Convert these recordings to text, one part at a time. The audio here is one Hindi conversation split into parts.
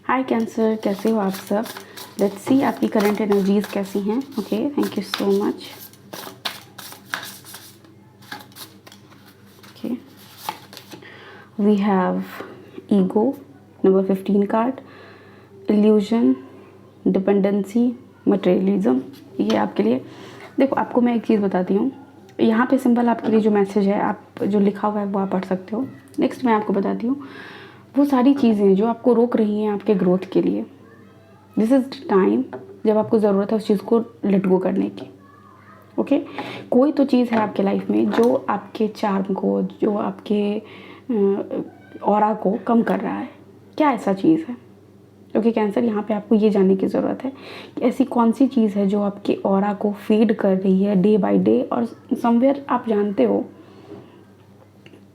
हाय कैंसर, कैसे हो आप सब। लेट्स सी आपकी करंट एनर्जीज कैसी हैं। Okay, thank you so much. Okay, we have ego, number 15 card, illusion, dependency, materialism. ये आपके लिए। देखो, आपको मैं एक चीज़ बताती हूँ। यहाँ पे सिंपल आपके लिए जो मैसेज है, आप जो लिखा हुआ है वो आप पढ़ सकते हो। नेक्स्ट मैं आपको बताती हूँ वो सारी चीज़ें जो आपको रोक रही हैं आपके ग्रोथ के लिए। दिस इज़ टाइम जब आपको ज़रूरत है उस चीज़ को लेट गो करने की। ओके, कोई तो चीज़ है आपके लाइफ में जो आपके चार्म को, जो आपके ऑरा को कम कर रहा है। क्या ऐसा चीज़ है? ओके कैंसर, यहाँ पे आपको ये जानने की ज़रूरत है कि ऐसी कौन सी चीज़ है जो आपके ऑरा को फीड कर रही है डे बाय डे, और समवेयर आप जानते हो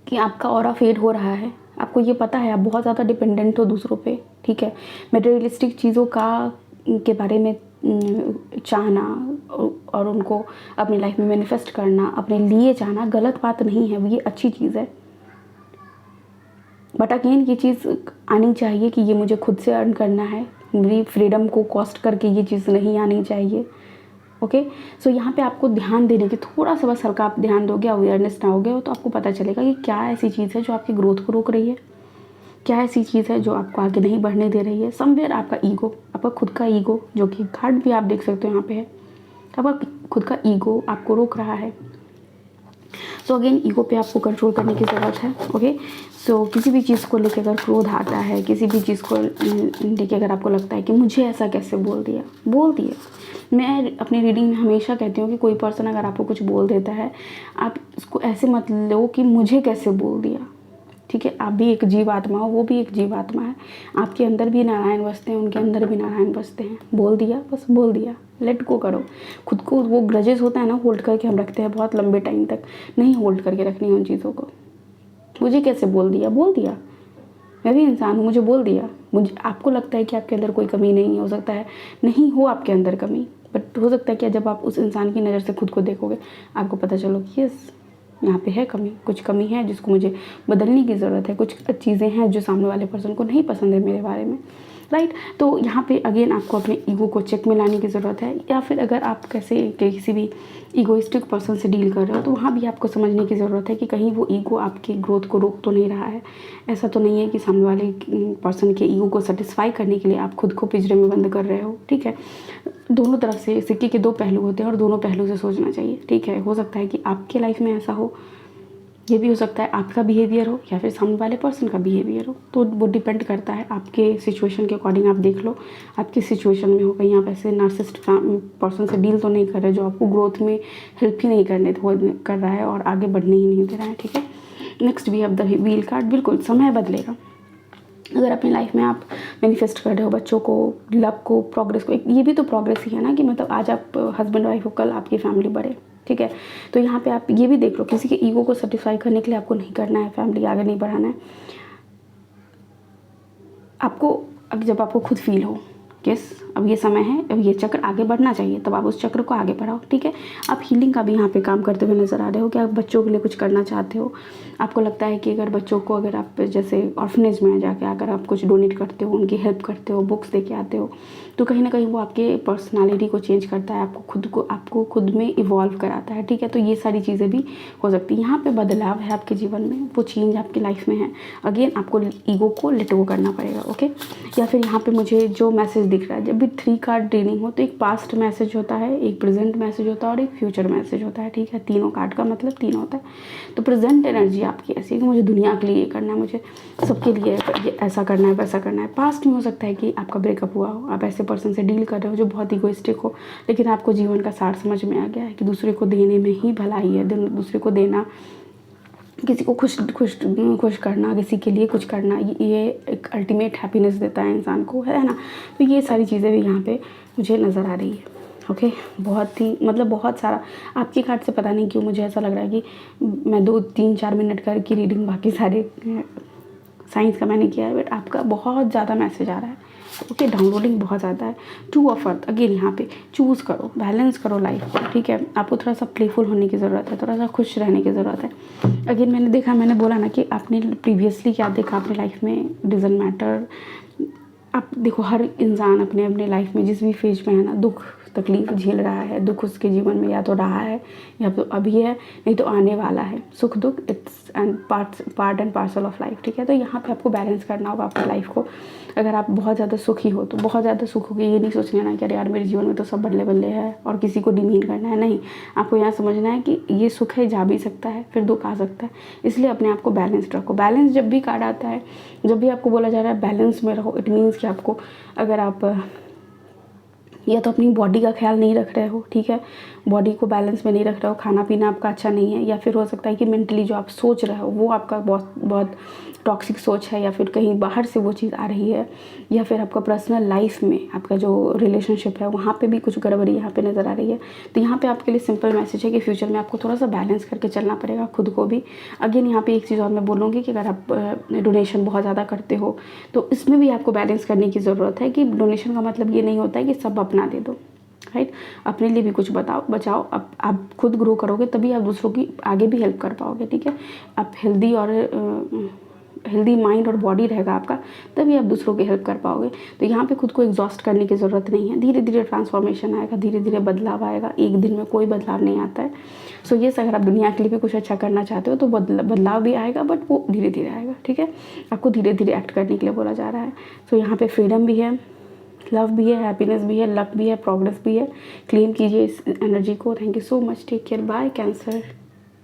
कि आपका ऑरा फेड हो रहा है। आपको ये पता है आप बहुत ज़्यादा डिपेंडेंट हो दूसरों पे। ठीक है, मटेरियलिस्टिक चीज़ों के बारे में चाहना और उनको अपनी लाइफ में मैनिफेस्ट करना, अपने लिए चाहना गलत बात नहीं है, ये अच्छी चीज़ है। बट अगेन ये चीज़ आनी चाहिए कि ये मुझे खुद से अर्न करना है, मेरी फ्रीडम को कॉस्ट करके ये चीज़ नहीं आनी चाहिए। ओके, सो यहाँ पे आपको ध्यान देने की थोड़ा सा बस हल्का आप ध्यान दोगे, अवेयरनेस ना होगे तो आपको पता चलेगा कि क्या ऐसी चीज़ है जो आपकी ग्रोथ को रोक रही है, क्या ऐसी चीज़ है जो आपको आगे नहीं बढ़ने दे रही है। समवेयर आपका ईगो, आपका खुद का ईगो, जो कि कार्ड भी आप देख सकते हो यहाँ पे है, आपका खुद का ईगो आपको रोक रहा है। सो अगेन ईगो पे आपको कंट्रोल करने की ज़रूरत है। ओके, सो किसी भी चीज़ को लेकर अगर क्रोध आता है, किसी भी चीज़ को लेकर अगर आपको लगता है कि मुझे ऐसा कैसे बोल दिया, बोल दिया। मैं अपनी रीडिंग में हमेशा कहती हूँ कि कोई पर्सन अगर आपको कुछ बोल देता है, आप उसको ऐसे मत लो कि मुझे कैसे बोल दिया। ठीक है, आप भी एक जीव आत्मा हो, वो भी एक जीव आत्मा है। आपके अंदर भी नारायण बसते हैं, उनके अंदर भी नारायण बसते हैं। बोल दिया, बस बोल दिया, लेट गो करो। खुद को वो ग्रजेस होता है ना, होल्ड करके हम रखते हैं बहुत लंबे टाइम तक। नहीं होल्ड करके रखनी है उन चीज़ों को। मुझे कैसे बोल दिया, बोल दिया। मैं भी इंसान हूँ, मुझे बोल दिया। मुझे, आपको लगता है कि आपके अंदर कोई कमी नहीं हो सकता है, नहीं हो आपके अंदर कमी, बट हो सकता है कि जब आप उस इंसान की नज़र से खुद को देखोगे आपको पता चलो कि यस, यहाँ पे है कमी, कुछ कमी है जिसको मुझे बदलने की ज़रूरत है, कुछ चीज़ें हैं जो सामने वाले पर्सन को नहीं पसंद है मेरे बारे में। राइट, तो यहाँ पे अगेन आपको अपने ईगो को चेक में लाने की ज़रूरत है। या फिर अगर आप किसी भी ईगोइस्टिक पर्सन से डील कर रहे हो तो वहाँ भी आपको समझने की ज़रूरत है कि कहीं वो ईगो आपकी ग्रोथ को रोक तो नहीं रहा है। ऐसा तो नहीं है कि सामने वाले पर्सन के ईगो को सेटिस्फाई करने के लिए आप खुद को पिंजरे में बंद कर रहे हो। ठीक है, दोनों तरफ से सिक्के के दो पहलू होते हैं और दोनों पहलू से सोचना चाहिए। ठीक है, हो सकता है कि आपके लाइफ में ऐसा हो, ये भी हो सकता है आपका बिहेवियर हो या फिर सामने वाले पर्सन का बिहेवियर हो। तो वो डिपेंड करता है आपके सिचुएशन के अकॉर्डिंग। आप देख लो आप किस सिचुएशन में हो। कहीं आप ऐसे नार्सिसिस्ट पर्सन से डील तो नहीं कर रहे जो आपको ग्रोथ में हेल्प ही नहीं कर रहा है और आगे बढ़ने ही नहीं दे रहा है। ठीक है, next we have the wheel card. बिल्कुल समय बदलेगा। अगर अपनी लाइफ में आप मैनिफेस्ट कर रहे हो बच्चों को, लव को, प्रोग्रेस को, ये भी तो प्रोग्रेस ही है ना, कि मतलब आज आप हस्बैंड वाइफ हो, कल आपकी फैमिली बढ़े। ठीक है, तो यहाँ पे आप ये भी देख लो, किसी के ईगो को सेटिस्फाई करने के लिए आपको नहीं करना है, फैमिली आगे नहीं बढ़ाना है आपको। अब जब आपको खुद फील हो यस अब ये समय है, अब ये चक्र आगे बढ़ना चाहिए, तब आप उस चक्र को आगे बढ़ाओ। ठीक है, आप हीलिंग का भी यहाँ पे काम करते हुए नज़र आ रहे हो कि आप बच्चों के लिए कुछ करना चाहते हो। आपको लगता है कि अगर बच्चों को, अगर आप जैसे ऑर्फनेज में जाके अगर आप कुछ डोनेट करते हो, उनकी हेल्प करते हो, बुक्स दे के आते हो, तो कहीं ना कहीं वो आपके पर्सनालिटी को चेंज करता है, आपको खुद में इवॉल्व कराता है। ठीक है, तो ये सारी चीज़ें भी हो सकती है। यहाँ पे बदलाव है आपके जीवन में, वो चेंज आपकी लाइफ में है। अगेन आपको ईगो को लेट गो करना पड़ेगा। ओके, या फिर यहाँ पे मुझे जो मैसेज दिख रहा है, जब भी 3 कार्ड रीडिंग हो तो एक पास्ट मैसेज होता है, एक प्रेजेंट मैसेज होता है और एक फ्यूचर मैसेज होता है। ठीक है, तीनों कार्ड का मतलब 3 होता है। तो प्रेजेंट एनर्जी आपकी ऐसी है कि मुझे दुनिया के लिए ये करना है, मुझे सबके लिए ये ऐसा करना है, वैसा करना है। पास्ट में हो सकता है कि आपका ब्रेकअप हुआ हो, आप ऐसे पर्सन से डील कर रहे हो जो बहुत इगोइस्टिक हो, लेकिन आपको जीवन का सार समझ में आ गया है कि दूसरे को देने में ही भलाई है, दूसरे को देना, किसी को खुश करना, किसी के लिए कुछ करना, ये एक अल्टीमेट हैप्पीनेस देता है इंसान को, है ना। तो ये सारी चीज़ें भी यहाँ पे मुझे नज़र आ रही है। ओके, बहुत ही मतलब बहुत सारा आपकी कार्ड से पता नहीं क्यों मुझे ऐसा लग रहा है कि मैं 2-3-4 मिनट कर की रीडिंग बाकी सारे साइंस का मैंने किया है, बट आपका बहुत ज़्यादा मैसेज आ रहा है। ओके, डाउनलोडिंग बहुत ज़्यादा है। 2 ऑफ अर्थ अगेन यहाँ पे चूज़ करो, बैलेंस करो लाइफ को। ठीक है, आपको थोड़ा सा प्लेफुल होने की ज़रूरत है, थोड़ा सा खुश रहने की ज़रूरत है। अगेन मैंने बोला ना कि आपने प्रीवियसली क्या देखा अपनी लाइफ में, डजंट मैटर। आप देखो, हर इंसान अपने अपने लाइफ में जिस भी फेज में है ना, दुख तकलीफ झेल रहा है। दुख उसके जीवन में या तो रहा है या तो अभी है, नहीं तो आने वाला है। सुख दुख it's and part and parcel of life, ठीक है। तो यहाँ पे आपको बैलेंस करना होगा अपनी लाइफ को। अगर आप बहुत ज़्यादा सुखी हो तो बहुत ज़्यादा सुख होगी, ये नहीं सोचना ना कि अरे यार मेरे जीवन में तो सब बल्ले बल्ले है और किसी को डिमीन करना है। नहीं, आपको यहाँ समझना है कि ये सुख है, जा भी सकता है, फिर दुख आ सकता है। इसलिए अपने आप को बैलेंस्ड रखो। बैलेंस जब भी कार्ड आता है, जब भी आपको बोला जा रहा है बैलेंस में रहो, इट मीन्स कि आपको, अगर आप या तो अपनी बॉडी का ख्याल नहीं रख रहे हो, ठीक है, बॉडी को बैलेंस में नहीं रख रहे हो, खाना पीना आपका अच्छा नहीं है, या फिर हो सकता है कि मेंटली जो आप सोच रहे हो वो आपका बहुत बहुत टॉक्सिक सोच है, या फिर कहीं बाहर से वो चीज़ आ रही है, या फिर आपका पर्सनल लाइफ में आपका जो रिलेशनशिप है वहाँ पे भी कुछ गड़बड़ी यहाँ पे नज़र आ रही है। तो यहाँ पे आपके लिए सिंपल मैसेज है कि फ्यूचर में आपको थोड़ा सा बैलेंस करके चलना पड़ेगा, खुद को भी। अगेन यहाँ पे एक चीज़ और मैं बोलूँगी कि अगर आप डोनेशन बहुत ज़्यादा करते हो तो इसमें भी आपको बैलेंस करने की ज़रूरत है, कि डोनेशन का मतलब ये नहीं होता है कि सब अपना दे दो, राइट। अपने लिए भी कुछ बचाओ। आप खुद ग्रो करोगे तभी आप दूसरों की आगे भी हेल्प कर पाओगे, ठीक है। आप हेल्दी माइंड और बॉडी रहेगा आपका, तभी आप दूसरों की हेल्प कर पाओगे। तो यहाँ पे खुद को एग्जॉस्ट करने की ज़रूरत नहीं है। धीरे धीरे ट्रांसफॉर्मेशन आएगा, धीरे धीरे बदलाव आएगा। एक दिन में कोई बदलाव नहीं आता है। सो ये अगर आप दुनिया के लिए भी कुछ अच्छा करना चाहते हो तो बदलाव भी आएगा, बट वो धीरे धीरे आएगा, ठीक है। आपको धीरे धीरे एक्ट करने के लिए बोला जा रहा है। सो यहाँ पे फ्रीडम भी है, लव भी है, हैप्पीनेस भी है, लक भी है, प्रोग्रेस भी है। क्लेम कीजिए इस एनर्जी को। Thank you so much. Take care. Bye cancer.